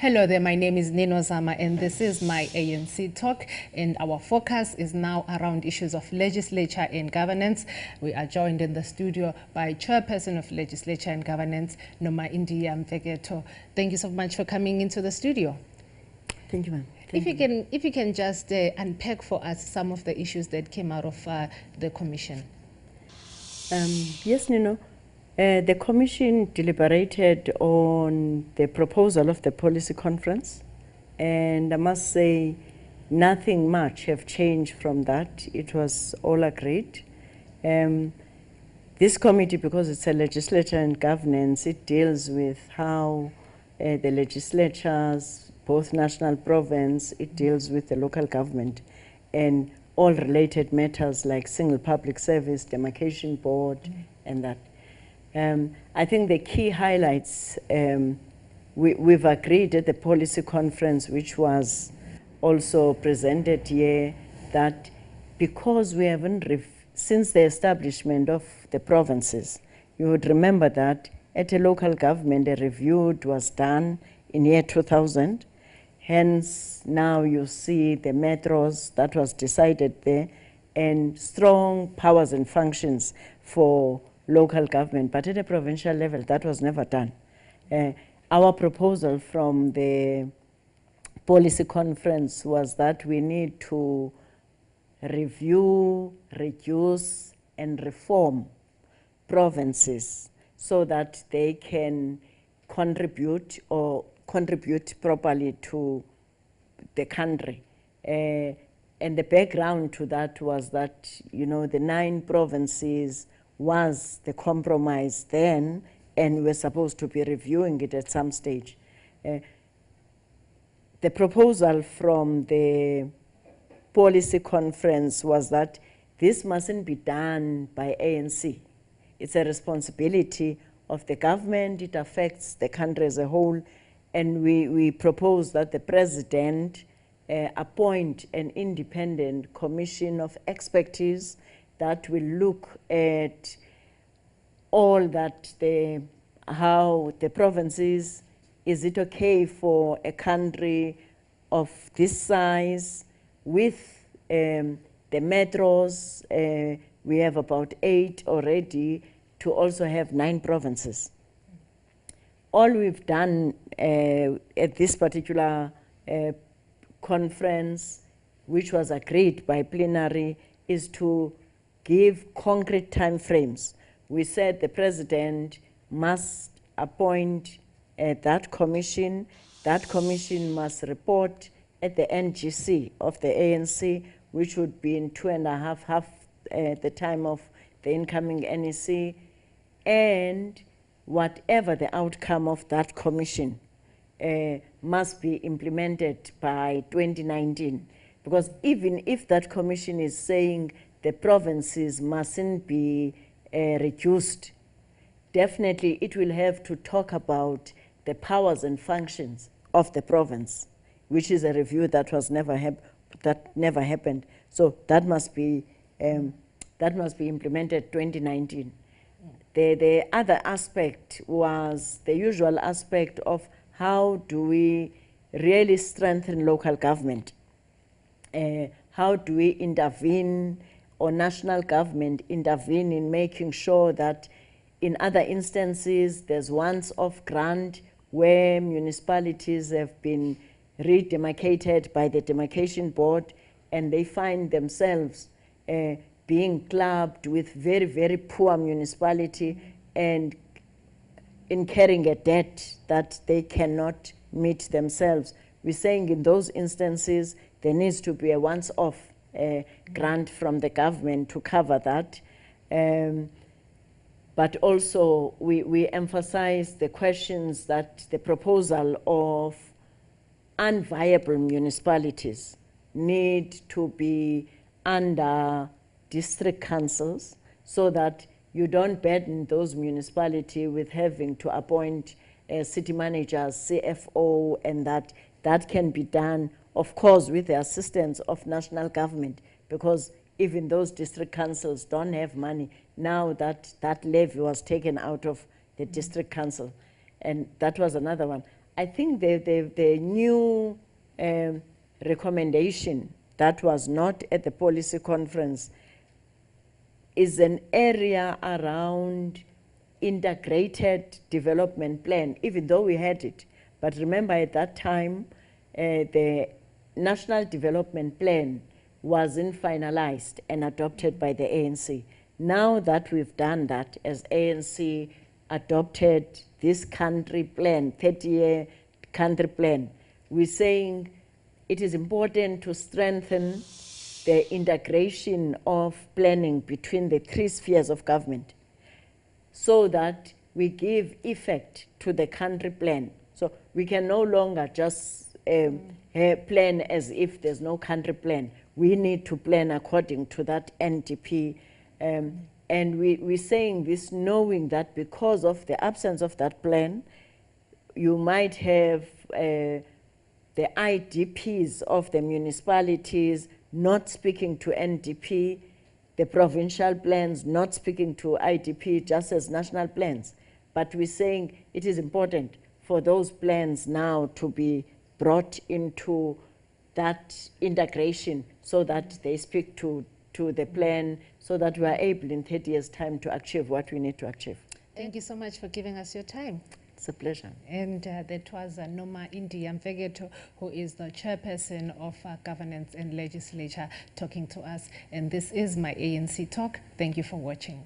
Hello there, my name is Nino Zama and this is my ANC Talk, and our focus is now around issues of legislature and governance. We are joined in the studio by Chairperson of Legislature and Governance, Nomaindia Mfeketho. Thank you so much for coming into the studio. Thank you, ma'am. If you can just unpack for us some of the issues that came out of the commission. Yes, Nino. The Commission deliberated on the proposal of the policy conference, and I must say nothing much have changed from that. It was all agreed. This committee, because it's a legislature and governance, it deals with how the legislatures, both national, province, it deals with the local government and all related matters like single public service, demarcation board, and that. I think the key highlights, we've agreed at the policy conference, which was also presented here, that because we haven't, since the establishment of the provinces, you would remember that at a local government, a review was done in year 2000. Hence, now you see the metros that was decided there and strong powers and functions for local government, but at a provincial level, that was never done. Our proposal from the policy conference was that we need to review, reduce, and reform provinces so that they can contribute properly to the country. And the background to that was that, you know, the 9 provinces was the compromise then, and we're supposed to be reviewing it at some stage. The proposal from the policy conference was that this mustn't be done by ANC. It's a responsibility of the government. It affects the country as a whole. And we propose that the president appoint an independent commission of expertise that will look at all that, how the provinces, is it okay for a country of this size with the metros, we have about 8 already, to also have 9 provinces. All we've done at this particular conference, which was agreed by plenary, is to give concrete time frames. We said the president must appoint that commission. That commission must report at the NGC of the ANC, which would be in 2.5 half the time of the incoming NEC, and whatever the outcome of that commission must be implemented by 2019. Because even if that commission is saying the provinces mustn't be reduced, definitely it will have to talk about the powers and functions of the province, which is a review that was never happened. So that must be implemented 2019. The other aspect was the usual aspect of how do we really strengthen local government? How do we intervene, or national government intervene in making sure that in other instances there's once-off grant where municipalities have been redemarcated by the demarcation board and they find themselves being clubbed with very, very poor municipality and incurring a debt that they cannot meet themselves. We're saying in those instances there needs to be a once-off grant from the government to cover that. But also we emphasize the questions that the proposal of unviable municipalities need to be under district councils so that you don't burden those municipalities with having to appoint city managers, CFO, and that can be done, of course, with the assistance of national government, because even those district councils don't have money now that that levy was taken out of the district council. And that was another one. I think the new recommendation that was not at the policy conference is an area around integrated development plan, even though we had it. But remember, at that time, the National Development Plan wasn't finalized and adopted by the ANC. Now that we've done that, as ANC adopted this country plan, 30-year country plan, we're saying it is important to strengthen the integration of planning between the three spheres of government so that we give effect to the country plan. So we can no longer just plan as if there's no country plan. We need to plan according to that NDP. And we're saying this knowing that because of the absence of that plan, you might have the IDPs of the municipalities not speaking to NDP, the provincial plans not speaking to IDP just as national plans. But we're saying it is important for those plans now to be brought into that integration so that they speak to the plan, so that we are able in 30 years' time to achieve what we need to achieve. Thank you so much for giving us your time. It's a pleasure. And that was Nomaindia Mfeketho, who is the chairperson of Governance and Legislature, talking to us. And this is my ANC Talk. Thank you for watching.